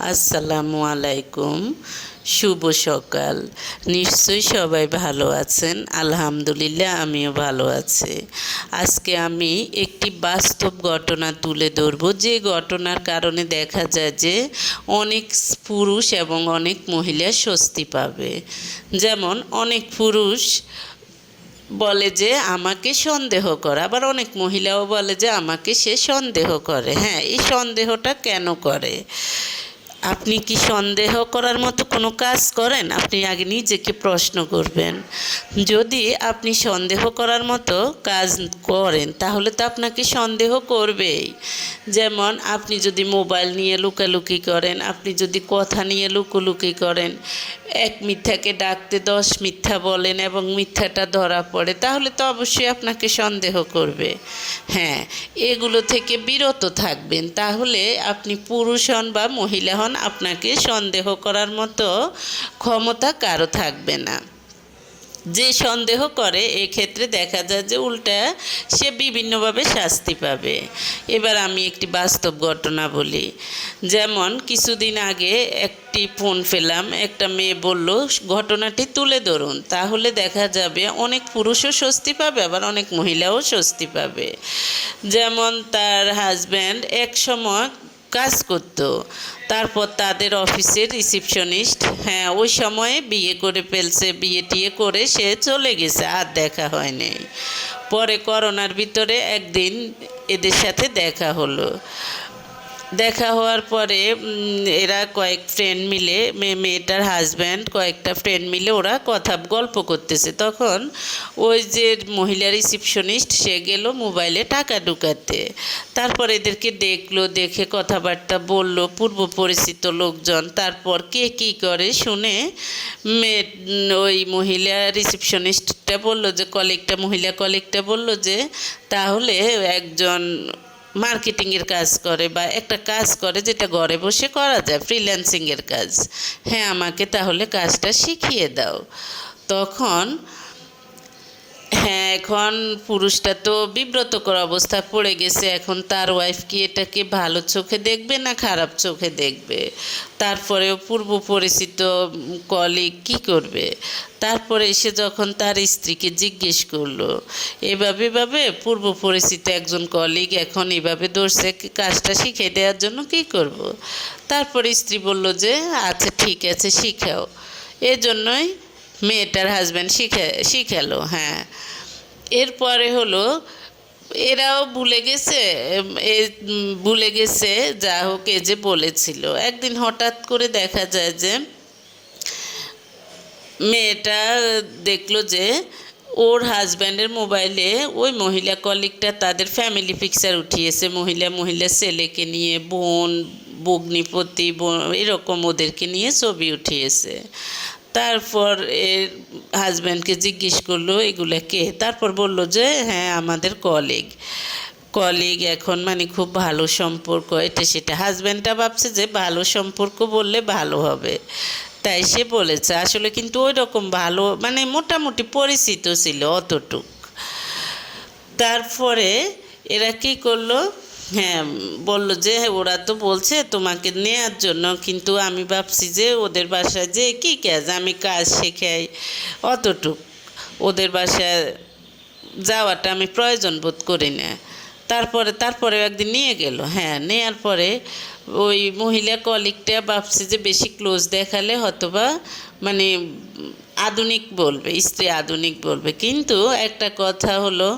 আসসালামু আলাইকুম। শুভ সকাল। নিশ্চয়ই সবাই ভালো আছেন। আলহামদুলিল্লাহ আমিও ভালো আছি। আজকে আমি একটি বাস্তব ঘটনা তুলে ধরব, যে ঘটনার কারণে দেখা যায় যে অনেক পুরুষ এবং অনেক মহিলা স্বস্তি পাবে। যেমন অনেক পুরুষ বলে যে আমাকে সন্দেহ করে, আবার অনেক মহিলাও বলে যে আমাকে সে সন্দেহ করে। হ্যাঁ, এই সন্দেহটা কেন করে? আপনি কি সন্দেহ করার মতো কোনো কাজ করেন? আপনি আগে নিজেকে প্রশ্ন করবেন। যদি আপনি সন্দেহ করার মতো কাজ করেন তাহলে তো আপনাকে সন্দেহ করবেই। যেমন আপনি যদি মোবাইল নিয়ে লুকালুকি করেন, আপনি যদি কথা নিয়ে লুকোলুকি করেন, এক মিথ্যাকে ডাকতে 10 মিথ্যা বলেন এবং মিথ্যাটা ধরা পড়ে, তাহলে তো অবশ্যই আপনাকে সন্দেহ করবে। হ্যাঁ, এগুলো থেকে বিরত থাকবেন, তাহলে আপনি পুরুষ হন বা মহিলা হন, আপনাকে সন্দেহ করার মতো ক্ষমতা কারো থাকবে না। যে সন্দেহ করে এক্ষেত্রে দেখা যায় যে উল্টা সে বিভিন্নভাবে শাস্তি পাবে। এবার আমি একটি বাস্তব ঘটনা বলি। যেমন কিছুদিন আগে একটি ফোন পেলাম, একটা মেয়ে বলল ঘটনাটি তুলে ধরুন, তাহলে দেখা যাবে অনেক পুরুষও স্বস্তি পাবে আবার অনেক মহিলাও স্বস্তি পাবে। যেমন তার হাজব্যান্ড এক সময় কাজ করত, তারপর তাদের অফিসের রিসিপশনিস্ট, হ্যাঁ ওই সময়ে বিয়ে করে ফেলছে, বিয়ে টিয়ে করে সে চলে গেছে, আর দেখা হয়নি। পরে করোনার ভিতরে একদিন এদের সাথে দেখা হলো। দেখা হওয়ার পরে এরা কয়েক ফ্রেন্ড মিলে, মেয়েটার হাজব্যান্ড কয়েকটা ফ্রেন্ড মিলে ওরা গল্প করতেছে। তখন ওই যে মহিলা রিসিপশনিস্ট সে গেল মোবাইলে টাকা ঢুকাতে। তারপর এদেরকে দেখলো, দেখে কথাবার্তা বলল, পূর্ব পরিচিত লোকজন। তারপর কে কী করে শুনে ওই মহিলা রিসিপশনিস্টটা বলল যে মহিলা কলিগটা বলল যে তাহলে একজন মার্কেটিংয়ের কাজ করে বা একটা কাজ করে যেটা ঘরে বসে করা যায়, ফ্রিল্যান্সিংয়ের কাজ। হ্যাঁ, আমাকে তাহলে কাজটা শিখিয়ে দাও। তখন হ্যাঁ, এখন পুরুষটা তো বিব্রতকর অবস্থায় পড়ে গেছে। এখন তার ওয়াইফ কি এটাকে ভালো চোখে দেখবে না খারাপ চোখে দেখবে? তারপরেও পূর্ব পরিচিত কলিগ কি করবে? তারপরে এসে যখন তার স্ত্রীকে জিজ্ঞেস করলো, এভাবে পূর্ব পরিচিত একজন কলিগ এখন এভাবে ধরছে, কাজটা শিখিয়ে দেওয়ার জন্য কি করব? তারপরে স্ত্রী বলল যে আচ্ছা ঠিক আছে শিখাও। এজন্যই মেয়েটার হাজব্যান্ড শিখালো। হ্যাঁ, এরপরে হলো এরাও ভুলে গেছে যা হোক এ যে বলেছিল। একদিন হঠাৎ করে দেখা যায় যে মেয়েটা দেখলো যে ওর হাজব্যান্ডের মোবাইলে ওই মহিলা কলিগটা তাদের ফ্যামিলি পিকচার উঠিয়েছে, মহিলা ছেলেকে নিয়ে, বোন, ভগ্নিপতি, এরকম ওদেরকে নিয়ে ছবি উঠিয়েছে। তারপর এর হাজব্যান্ডকে জিজ্ঞেস করলো এগুলো কে? তারপর বলল যে হ্যাঁ আমাদের কলিগ এখন মানে খুব ভালো সম্পর্ক, এটা সেটা। হাজব্যান্ডটা ভাবছে যে ভালো সম্পর্ক বললে ভালো হবে, তাই সে বলেছে। আসলে কিন্তু ওই রকম ভালো মানে মোটামুটি পরিচিত ছিল, অতটুক। তারপরে এরা কী করলো, হ্যাঁ বললো যে ওরা তো বলছে তোমাকে নেয়ার জন্য, কিন্তু আমি ভাবছি যে ওদের বাসায় যে কী কাজ, আমি কাজ শেখাই, অতটুক। ওদের বাসায় যাওয়াটা আমি প্রয়োজন বোধ করি না। তারপরে একদিন নিয়ে গেল। হ্যাঁ, নেয়ার পরে ওই মহিলা কলিগটা ভাবছে যে বেশি ক্লোজ দেখালে হয়তোবা মানে আধুনিক বলবে, স্ত্রী আধুনিক বলবে। কিন্তু একটা কথা হলো,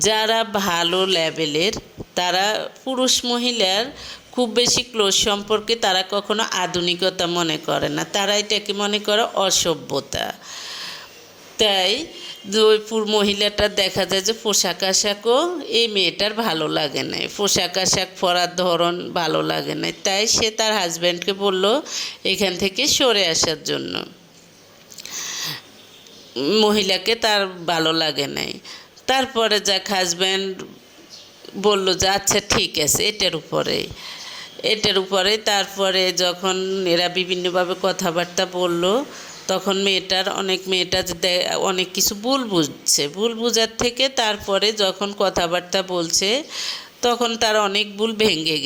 যারা ভালো লেভেলের তারা পুরুষ মহিলার খুব বেশি ক্লোজ সম্পর্কে তারা কখনো আধুনিকতা মনে করে না, তারা এটাকে মনে করে অসভ্যতা। তাই ওই মহিলাটার দেখা যায় যে পোশাক আশাকও এই মেয়েটার ভালো লাগে না, পোশাক আশাক পরার ধরন ভালো লাগে না। তাই সে তার হাজব্যান্ডকে বলল এখান থেকে সরে আসার জন্য। মহিলাকে তার ভালো লাগে নাই। তারপরে যাক হাজব্যান্ড বলল যে আচ্ছা ঠিক আছে, এটার উপরে তারপরে যখন এরা বিভিন্নভাবে কথাবার্তা বলল, তখন মেয়েটা অনেক কিছু ভুল বুঝছে। ভুল বুঝার থেকে তারপরে যখন কথাবার্তা বলছে তখন তার অনেক ভুল ভেঙে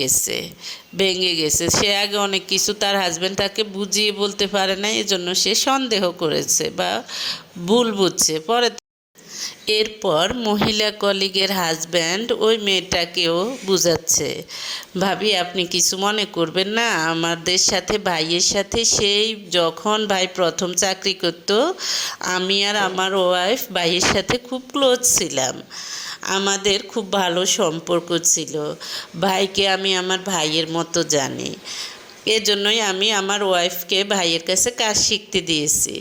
গেছে। সে আগে অনেক কিছু তার হাজব্যান্ড তাকে বুঝিয়ে বলতে পারে না, এজন্য সে সন্দেহ করেছে বা ভুল বুঝছে। এরপর মহিলা কলিগের হাজব্যান্ড ওই মেয়েটাকেও বুঝাচ্ছে, ভাবি আপনি কিছু মনে করবেন না, আমাদের সাথে ভাইয়ের সাথে সেই যখন ভাই প্রথম চাকরি করতো আমি আর আমার ওয়াইফ ভাইয়ের সাথে খুব ক্লোজ ছিলাম, আমাদের খুব ভালো সম্পর্ক ছিল, ভাইকে আমি আমার ভাইয়ের মতো জানি, এজন্যই আমি আমার ওয়াইফকে ভাইয়ের কাছে কাজ শিখতে দিয়েছি,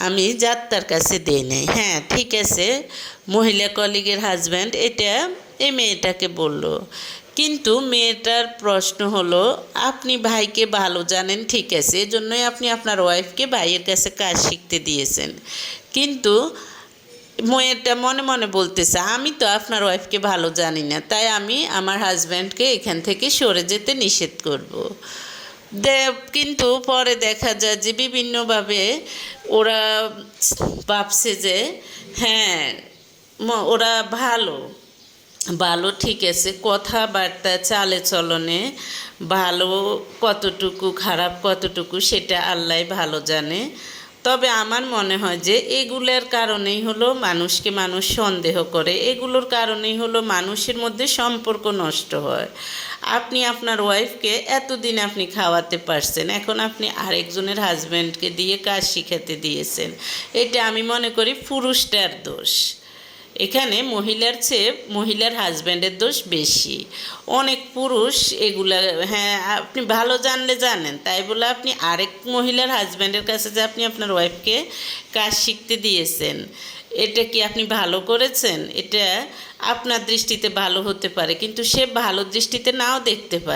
আমি যাত্রার কাছে দিই নাই। হ্যাঁ ঠিক আছে, মহিলা কলিগের হাজব্যান্ড এটা এই মেয়েটাকে বলল, কিন্তু মেয়েটার প্রশ্ন হলো আপনি ভাইকে ভালো জানেন ঠিক আছে, এজন্যই আপনি আপনার ওয়াইফকে ভাইয়ের কাছে কাজ শিখতে দিয়েছেন, কিন্তু মেয়েটা মনে মনে বলতেছে আমি তো আপনার ওয়াইফকে ভালো জানি না, তাই আমি আমার হাজব্যান্ডকে এখান থেকে সরে যেতে নিষেধ করব। কিন্তু পরে দেখা যায় যে বিভিন্নভাবে ওরা ভাবছে যে হ্যাঁ ওরা ভালো ভালো ঠিক আছে, কথাবার্তা চালে চলনে ভালো কতটুকু খারাপ কতটুকু সেটা আল্লাহই ভালো জানে। তবে আমার মনে হয় যে এগুলোর কারণেই হলো মানুষকে মানুষ সন্দেহ করে, এগুলোর কারণেই হলো মানুষের মধ্যে সম্পর্ক নষ্ট হয়। আপনি আপনার ওয়াইফকে এতদিন আপনি খাওয়াতে পারছেন, এখন আপনি আরেকজনের হাজব্যান্ডকে দিয়ে কাজ শিখাতে দিয়েছেন, এটা আমি মনে করি পুরুষটার দোষ। এখানে মহিলার চেয়ে মহিলার হাজব্যান্ডের দোষ বেশি। অনেক পুরুষ এগুলা, হ্যাঁ আপনি ভালো জানলে জানেন তাই বলে আপনি আরেক মহিলার হাজব্যান্ডের কাছে যে আপনি আপনার ওয়াইফকে কাজ শিখতে দিয়েছেন, এটা কি আপনি ভালো করেছেন? এটা আপনার দৃষ্টিতে ভালো হতে পারে, কিন্তু সে ভালো দৃষ্টিতে নাও দেখতে পারে।